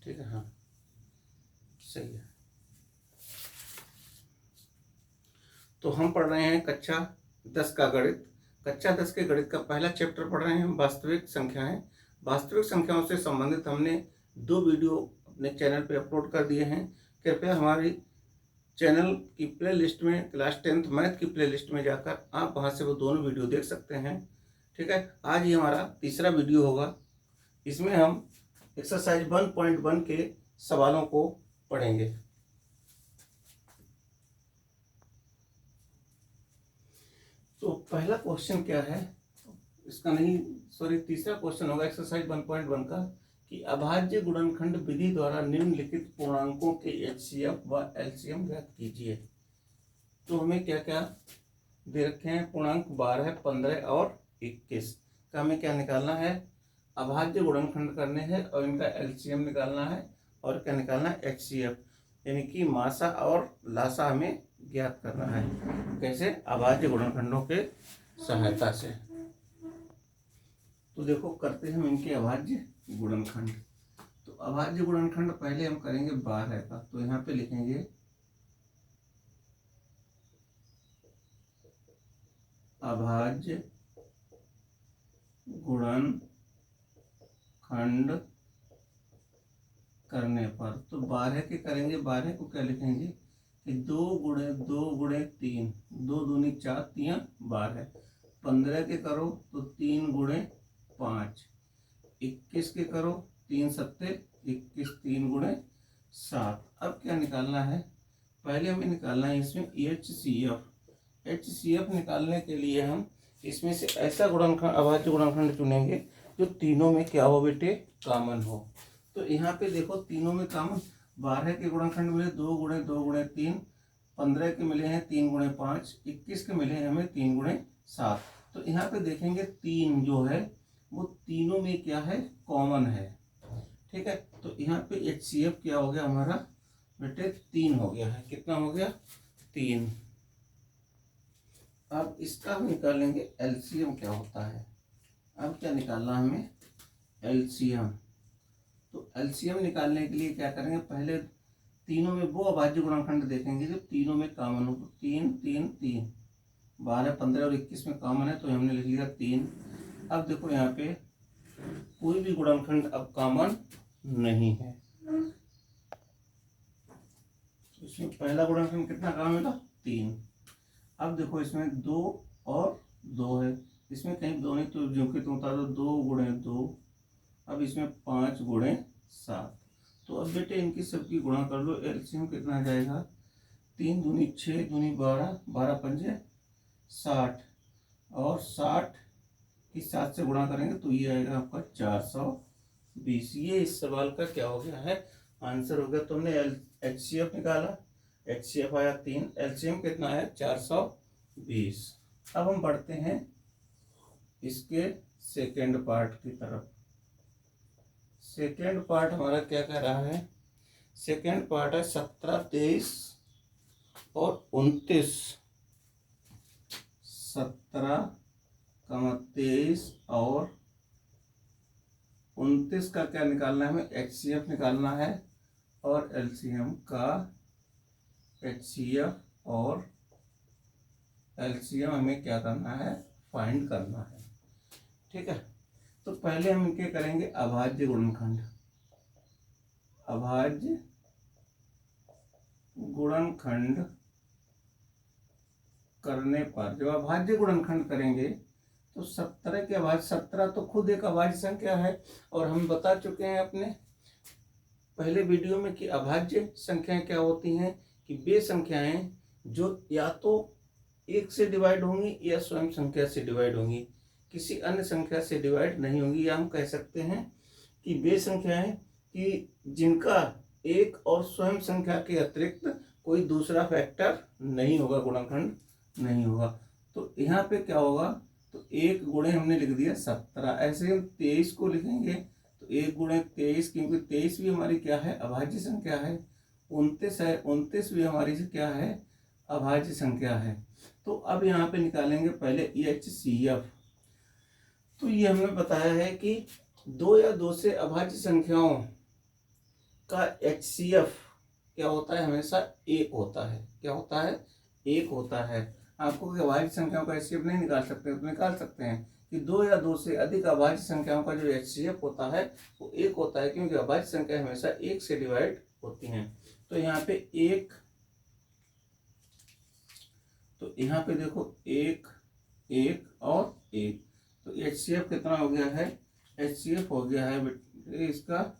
ठीक है, हाँ सही है। तो हम पढ़ रहे हैं कक्षा 10 का गणित। कक्षा 10 के गणित का पहला चैप्टर पढ़ रहे हैं हम, वास्तविक संख्याएं। वास्तविक संख्याओं से संबंधित हमने 2 वीडियो अपने चैनल पे अपलोड कर दिए हैं। कृपया हमारी चैनल की प्लेलिस्ट में क्लास 10th मैथ की प्लेलिस्ट में जाकर आप वहां से वो दोनों वीडियो देख सकते हैं। ठीक है, आज ये हमारा तीसरा वीडियो होगा। इसमें हम एक्सरसाइज 1.1 के सवालों को पढ़ेंगे। तो पहला क्वेश्चन क्या है, इसका नहीं सॉरी तीसरा क्वेश्चन होगा एक्सरसाइज 1.1 का, कि अभाज्य गुणनखंड विधि द्वारा निम्नलिखित पूर्णांकों के एचसीएफ व एलसीएम ज्ञात कीजिए। तो हमें क्या क्या दे रखे हैं, पूर्णांक 12, 15 और 21 का हमें क्या निकालना है, अभाज्य गुणनखंड करने हैं और इनका एलसीएम निकालना है और क्या निकालना है, एचसीएफ, यानी कि मासा और लासा हमें ज्ञात करना है। कैसे, अभाज्य गुणनखंडों के सहायता से। तो देखो करते हैं हम इनके अभाज्य गुणनखंड। तो अभाज्य गुणनखंड पहले हम करेंगे 12 का, तो यहाँ पे लिखेंगे अभाज्य गुणनखंड करने पर, तो 12 के करेंगे, 12 को क्या लिखेंगे कि 2 गुणे 2 गुणे 3, 2 दूनी 4, 3 12। 15 के करो तो 3 गुणे 5, 21 के करो 3 सत्ते 21, 3 गुणे 7। अब क्या निकालना है, पहले हमें निकालना है इसमें एचसीएफ। एचसीएफ निकालने के लिए हम इसमें से ऐसा गुणनखंड, अभाज्य गुणनखंड चुनेंगे जो तीनों में क्या हो बेटे, कॉमन हो। तो यहाँ पे देखो तीनों में कॉमन 12 के गुणनखंड मिले 2 गुणे 2 गुणे 3, 15 के मिले हैं 3 गुणे 5, 21 के मिले हैं हमें 3 गुणे 7। तो यहाँ पे देखेंगे 3 जो है वो तीनों में क्या है, कॉमन है। ठीक है, तो यहाँ पे एचसीएफ क्या हो गया हमारा बेटे, 3 हो गया है। कितना हो गया, 3। अब इसका हम निकालेंगे एलसीएम क्या होता है। अब क्या निकालना हमें, एलसीएम। तो एलसीएम निकालने के लिए क्या करेंगे, पहले तीनों में वो अभाज्य गुणनखंड देखेंगे जो तीनों में कॉमन हो। तो 3 3 3, 12 15 और 21 में कॉमन है, तो हमने लिख लिया 3। अब देखो यहाँ पे कोई भी गुणनखंड अब कॉमन नहीं है। इसमें पहला गुणनखंड कितना कॉमन मिला, 3। अब देखो इसमें 2 और 2 है, इसमें कहीं 2 नहीं, तो जो कि तुम बता दो 2 गुणे 2। अब इसमें 5 गुणे 7। तो अब बेटे इनकी सबकी गुणा कर लो, एलसीएम कितना आ जाएगा, 3 दूनी 6 दूनी 12, 12 पंजे 60, और 60 की 7 से गुणा करेंगे तो ये आएगा आपका 420। ये इस सवाल का क्या हो गया है, आंसर हो गया। तुमने एचसीएफ निकाला, एचसीएफ आया 3, एलसीएम कितना है 420। अब हम बढ़ते हैं इसके सेकेंड पार्ट की तरफ। सेकेंड पार्ट हमारा क्या कह रहा है, सेकेंड पार्ट है 17, 23 और 29। 17, 23 और 29 का क्या निकालना है हमें, एचसीएफ निकालना है और एलसीएम का, एचसीएफ और एलसीएम हमें क्या करना है, फाइंड करना है। ठीक है, तो पहले हम इनके करेंगे अभाज्य गुणनखंड। अभाज्य गुणनखंड करने पर, जब अभाज्य गुणनखंड करेंगे तो 17 के अभाज्य, 17 तो खुद एक अभाज्य संख्या है, और हम बता चुके हैं अपने पहले वीडियो में कि अभाज्य संख्याएं क्या होती हैं, कि वे संख्याएं जो या तो 1 से डिवाइड होंगी या स्वयं संख्या से डिवाइड होंगी, किसी अन्य संख्या से डिवाइड नहीं होंगी। या हम कह सकते हैं कि वे संख्याएं कि जिनका एक और स्वयं संख्या के अतिरिक्त कोई दूसरा फैक्टर नहीं होगा, गुणनखंड नहीं होगा। तो यहाँ पे क्या होगा, तो 1 गुणे हमने लिख दिया 17। ऐसे हम 23 को लिखेंगे तो 1 गुणे 23, क्योंकि 23 भी हमारी क्या है, अभाज्य संख्या है। 29 है, 29 भी हमारी क्या है, अभाज्य संख्या है। तो अब यहाँ पे निकालेंगे पहले एचसीएफ। तो ये हमने बताया है कि 2 या 2 से अभाज्य संख्याओं का HCF क्या होता है, हमेशा एक होता है। क्या होता है, एक होता है। आपको अभाज्य संख्याओं का HCF नहीं निकाल सकते तो निकाल सकते हैं कि दो या दो से अधिक अभाज्य संख्याओं का जो HCF होता है वो एक होता है, क्योंकि अभाज्य संख्या हमेशा एक से डिवाइड होती हैं। तो यहाँ पे एक, तो यहाँ पे देखो एक, एक और एक, तो HCF कितना हो गया है, HCF हो गया है इसका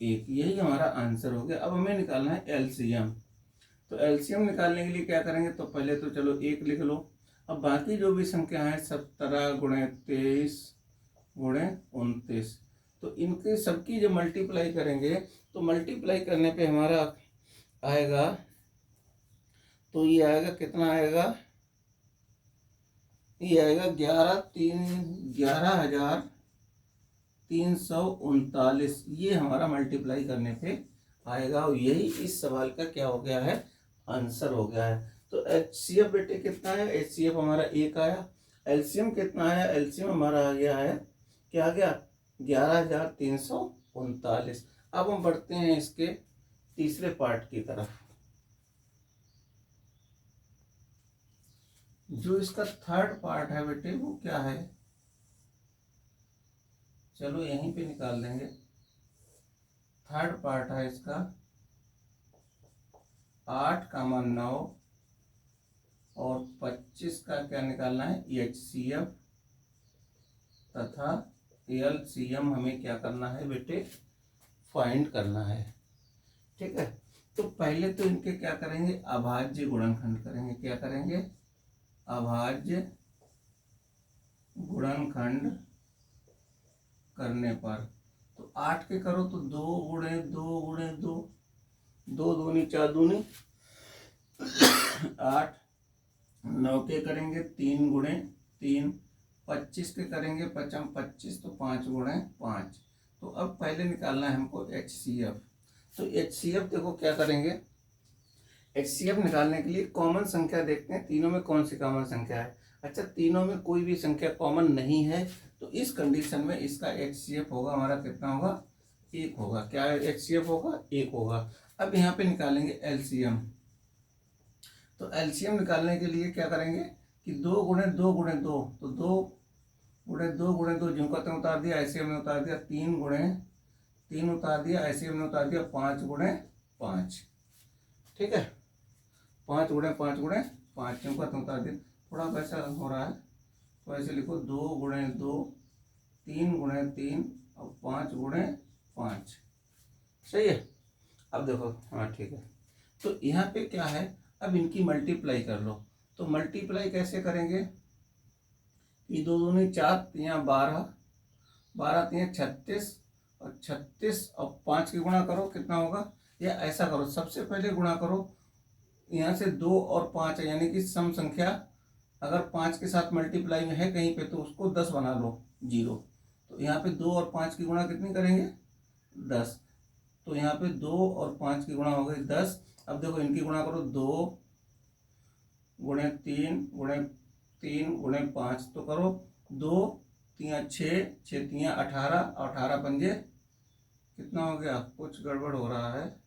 एक। यही हमारा आंसर हो गया। अब हमें निकालना है LCM। तो LCM निकालने के लिए क्या करेंगे, तो पहले तो चलो एक लिख लो। अब बाकी जो भी संख्या है 17 गुणे 23 गुणे 29, तो इनके सबकी जब मल्टीप्लाई करेंगे तो मल्टीप्लाई करने पे हमारा आएगा, तो ये आएगा कितना आएगा, ये आएगा 11,339। ये हमारा मल्टीप्लाई करने पे आएगा और यही इस सवाल का क्या हो गया है, आंसर हो गया है। तो HCF बेटे कितना है, HCF हमारा एक आया। LCM कितना आया, LCM हमारा आ गया है, क्या आ गया, 11,339। अब हम बढ़ते हैं इसके तीसरे पार्ट की तरफ। जो इसका थर्ड पार्ट है बेटे वो क्या है, चलो यहीं पे निकाल देंगे। थर्ड पार्ट है इसका 8,9 और 25 का क्या निकालना है, HCF तथा LCM हमें क्या करना है बेटे, फाइंड करना है। ठीक है, तो पहले तो इनके क्या करेंगे, अभाज्य गुणनखंड करेंगे। क्या करेंगे, अभाज्य गुणनखंड करने पर, तो 8 के करो तो 2 गुणे 2 गुणे 2, 2 दूनी 4 दूनी 8, 9 के करेंगे 3 गुणे 3, 25 के करेंगे 5 25, तो 5 गुणे 5। तो अब पहले निकालना है हमको HCF। तो HCF देखो क्या करेंगे, HCF निकालने के लिए कॉमन संख्या देखते हैं, तीनों में कौन सी कॉमन संख्या है। अच्छा, तीनों में कोई भी संख्या कॉमन नहीं है, तो इस कंडीशन में इसका HCF होगा हमारा कितना होगा, एक होगा। क्या HCF होगा, एक होगा। अब यहाँ पे निकालेंगे LCM। तो LCM निकालने के लिए क्या करेंगे कि 2 गुणे 2 गुणे 2, तो 2 गुणे 2 गुणे 2 जिनको तो उतार दिया, LCM ने उतार दिया, 3 गुणे 3 उतार दिया, LCM ने उतार दिया 5 गुणे 5। ठीक है, 5 गुणे 5 गुणे 5 जिनको तो उतार दिया। थोड़ा वैसा हो रहा है तो ऐसे लिखो, 2 गुणे 2, 3 गुणे 3 और 5 गुणे 5। सही है। अब देखो, हाँ ठीक है। तो यहाँ पे क्या है, अब इनकी मल्टीप्लाई कर लो। तो मल्टीप्लाई कैसे करेंगे, ये 2 दूनी 4, 3 12, 12 3 36, और 36 और 5 की गुणा करो कितना होगा, या ऐसा करो, सबसे पहले गुणा करो यहाँ से 2 और 5 है, यानी कि सम संख्या अगर 5 के साथ मल्टीप्लाई में है कहीं पे तो उसको 10 बना लो, 0। तो यहाँ पे 2 और 5 की गुणा कितनी करेंगे, 10। तो यहाँ पे 2 और 5 की गुणा हो गई 10। अब देखो इनकी गुणा करो, 2 गुणे 3 गुणे 3 गुणे 5, तो करो 2 3 6, 6 3 18, 18 पंजे कितना हो गया, कुछ गड़बड़ हो रहा है,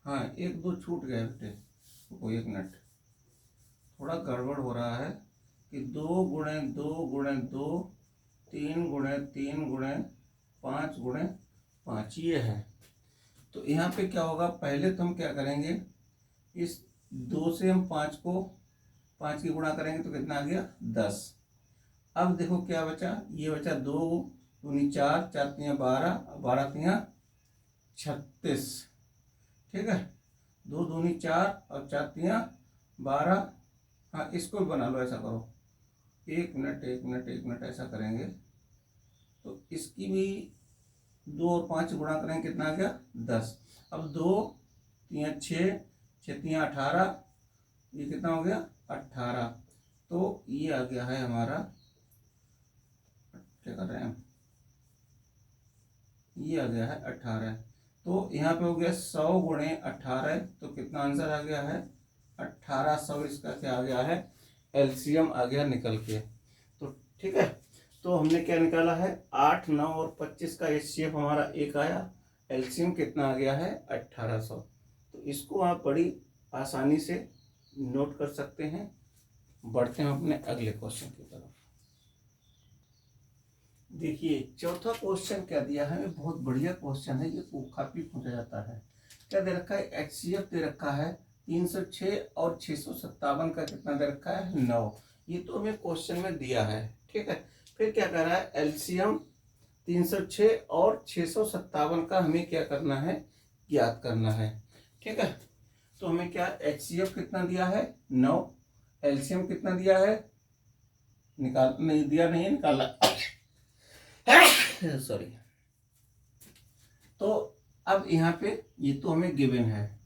हाँ 1 2 छूट गए बेटे, वो 1 मिनट, थोड़ा गड़बड़ हो रहा है कि 2 गुणे 2 गुणे 2, 3 गुणे 3 गुणे 5 गुणे 5 ये है। तो यहाँ पे क्या होगा, पहले तो हम क्या करेंगे, इस 2 से हम 5 को 5 की गुणा करेंगे तो कितना आ गया, 10। अब देखो क्या बचा, ये बचा 2 दूनी 4, 4 3 12, 12 3 36। ठीक है, 2 दूनी 4 और 4 3 12। हाँ इसको भी बना लो, ऐसा करो, 1 मिनट 1 मिनट 1 मिनट ऐसा करेंगे तो इसकी भी 2 और 5 गुणा करेंगे कितना आ गया, 10। अब 2 3 6, 6 3 18, ये कितना हो गया, 18। तो ये आ गया है हमारा, क्या कर रहे हैं, ये आ गया है 18। तो यहाँ पे हो गया 100 गुणे 18, तो कितना आंसर आ गया है, 1800। इसका क्या आ गया है, LCM आ गया निकल के। तो ठीक है, तो हमने क्या निकाला है, 8 9 और 25 का HCF हमारा एक आया। एलसीएम कितना आ गया है 1800। तो इसको आप बड़ी आसानी से नोट कर सकते हैं। बढ़ते हैं अपने अगले क्वेश्चन की तरफ। देखिए चौथा क्वेश्चन क्या दिया है, बहुत बढ़िया क्वेश्चन है ये, काफी पूछा जाता है। क्या दे रखा है, HCF दे रखा है 306 और 657 का कितना दे रखा है 9। ये तो हमें क्वेश्चन में दिया है, ठीक है। फिर क्या कर रहा है, एलसीएम 306 और 657 का हमें क्या करना है, ज्ञात करना है, ठीक है। तो हमें क्या, HCF कितना दिया है 9, एलसीएम कितना दिया है, निकाल नहीं दिया, नहीं निकाला सॉरी। तो अब यहाँ पे ये तो हमें गिवन है,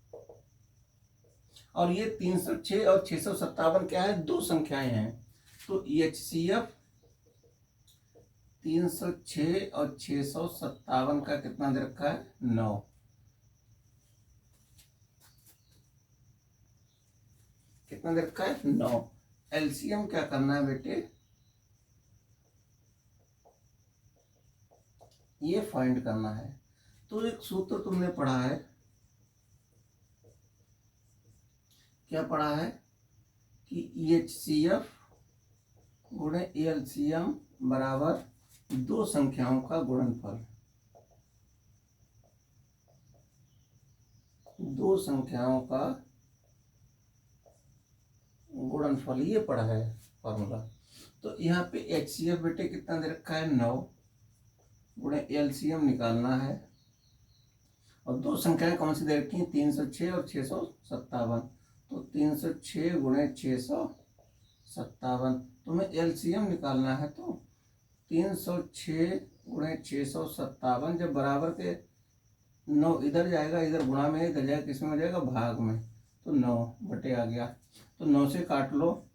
और ये 306 और 657 क्या है, दो संख्याएं हैं। तो HCF 306 और 657 का कितना दे रखा है 9। कितना दे रखा है 9। एलसीएम क्या करना है बेटे, ये फाइंड करना है। तो एक सूत्र तुमने पढ़ा है, क्या पढ़ा है कि HCF गुणे एलसीएम बराबर दो संख्याओं का गुणनफल, दो संख्याओं का गुणनफल, ये पढ़ा है फॉर्मूला। तो यहाँ पे HCF बेटे कितना दे रखा है 9, गुणे एलसीएम निकालना है, और दो संख्याएं कौन सी दे रखी हैं, 306 और 657। तो 306 गुणे 657, तुम्हें एलसीएम निकालना है। तो 306 गुणे 657 जब बराबर के 9 इधर जाएगा, इधर गुणा में, इधर जाएगा, किसमें हो जाएगा, भाग में। तो 9 बटे आ गया। तो 9 से काट लो,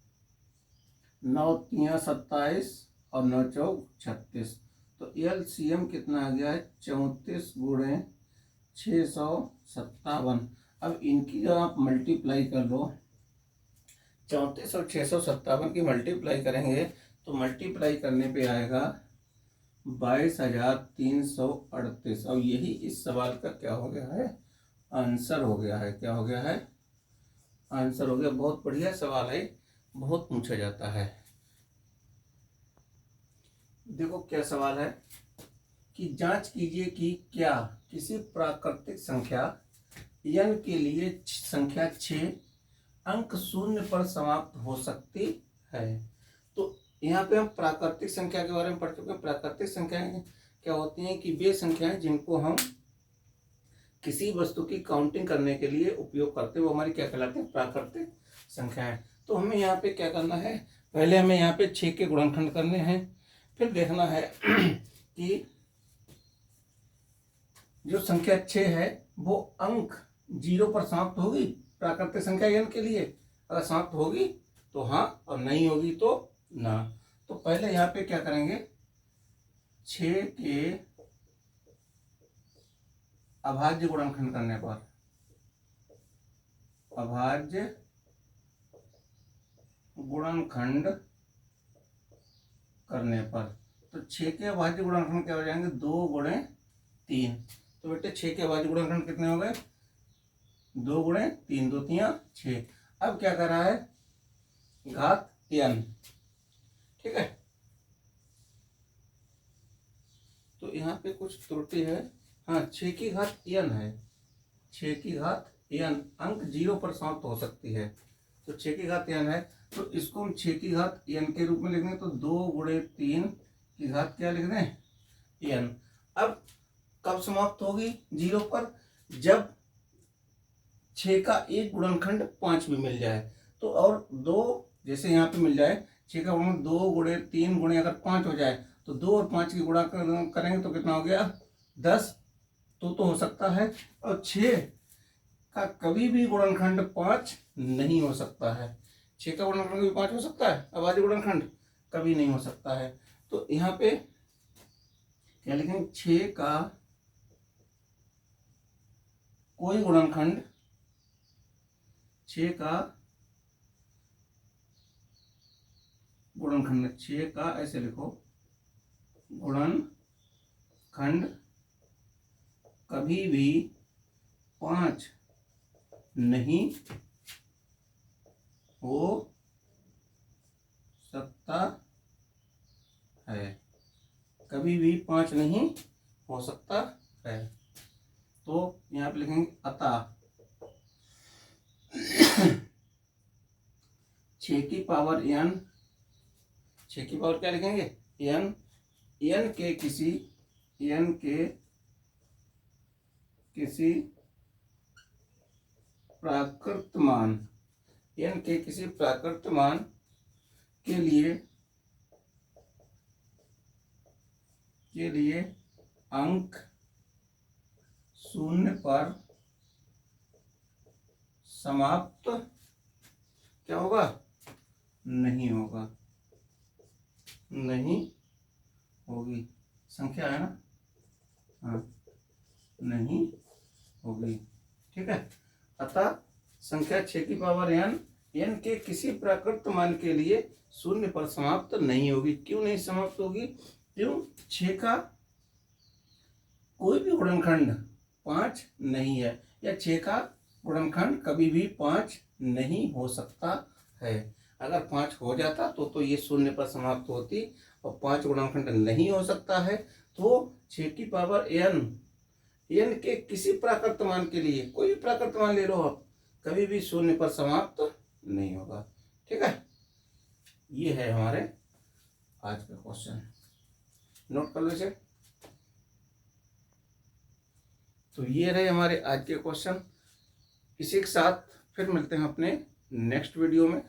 9 तिया 27 और 9 चौक 36। तो एलसीएम कितना आ गया है 34 गुणे 657। अब इनकी जब आप मल्टीप्लाई कर लो, 34 और 657 की मल्टीप्लाई करेंगे तो मल्टीप्लाई करने पे आएगा 22,338। और यही इस सवाल का क्या हो गया है, आंसर हो गया है। क्या हो गया है, आंसर हो गया। बहुत बढ़िया सवाल है, बहुत पूछा जाता है। देखो क्या सवाल है कि जांच कीजिए कि क्या किसी प्राकृतिक संख्या n के लिए संख्या 6 अंक शून्य पर समाप्त हो सकती है। तो यहाँ पे हम प्राकृतिक संख्या के बारे में पढ़ चुके हैं। प्राकृतिक संख्याएं क्या होती हैं कि वे संख्याएं जिनको हम किसी वस्तु की काउंटिंग करने के लिए उपयोग करते हैं, वो हमारी क्या कहलाती है, प्राकृतिक संख्याएं। तो हमें यहाँ पे क्या करना है, पहले हमें यहाँ पे 6 के गुणनखंड करने हैं। फिर देखना है कि जो संख्या 6 है वो अंक 0 पर समाप्त होगी प्राकृतिक संख्या n के लिए। अगर समाप्त होगी तो हाँ, और नहीं होगी तो ना। तो पहले यहाँ पे क्या करेंगे, 6 के अभाज्य गुणनखंड करने पर, अभाज्य गुणनखंड करने पर, तो 6 के अभाज्य गुणनखंड क्या हो जाएंगे, 2 गुणे 3। तो बेटे 6 के अभाज्य गुणनखंड कितने हो गए, 2 गुणे 3, 2 तिया 6। अब क्या कर रहा है, घात n, ठीक है। तो यहाँ पे कुछ त्रुटि है, हाँ 6 की घात n है, 6 की घात n, अंक 0 पर समाप्त हो सकती है। तो 6 की घात n है, तो इसको हम 6 की घात n के रूप में लिख दें। तो 2 गुणे 3 की घात क्या लिख दें, n। अब कब समाप्त होगी 0 पर, जब 6 का एक गुणनखंड 5 भी मिल जाए। तो और 2 जैसे यहाँ पे मिल जाए, 6 का गुणनखंड 2 गुणे 3 गुणे अगर 5 हो जाए, तो 2 और 5 की गुणा करेंगे तो कितना हो गया 10। तो हो सकता है। और 6 का कभी भी गुणनखंड 5 नहीं हो सकता है। 6 का गुणनखंड कभी 5 हो सकता है, अभाज्य गुणनखंड कभी नहीं हो सकता है। तो यहाँ पे क्या लिखेंगे, 6 का कोई गुणनखंड, 6 का गुणनखंड, 6 का ऐसे लिखो, गुणनखंड कभी भी 5 नहीं हो सकता है, कभी भी 5 नहीं हो सकता है। तो यहाँ पे लिखेंगे अतः 6 की पावर n, 6 की पावर क्या लिखेंगे n, n के किसी प्राकृत मान, n के किसी प्राकृत मान के लिए अंक 0 पर समाप्त क्या होगा, नहीं होगा, नहीं होगी। संख्या है ना, हाँ, नहीं होगी। ठीक है। अतः संख्या 6 की पावर n के किसी प्राकृत मान के लिए 0 पर समाप्त नहीं होगी। क्यों नहीं समाप्त होगी? क्यों? 6 का कोई भी गुणनखंड 5 नहीं है, या 6 का गुणनखंड कभी भी 5 नहीं हो सकता है। अगर 5 हो जाता तो ये 0 पर समाप्त होती, और 5 गुणनखंड नहीं हो सकता है तो 6 की पावर n के किसी प्राकृत मान के लिए, कोई भी प्राकृत मान ले लो आप, कभी भी 0 पर समाप्त नहीं होगा। ठीक है, ये है हमारे आज का क्वेश्चन, नोट कर लो इसे। तो ये रहे हमारे आज के क्वेश्चन। इसी के साथ फिर मिलते हैं अपने नेक्स्ट वीडियो में।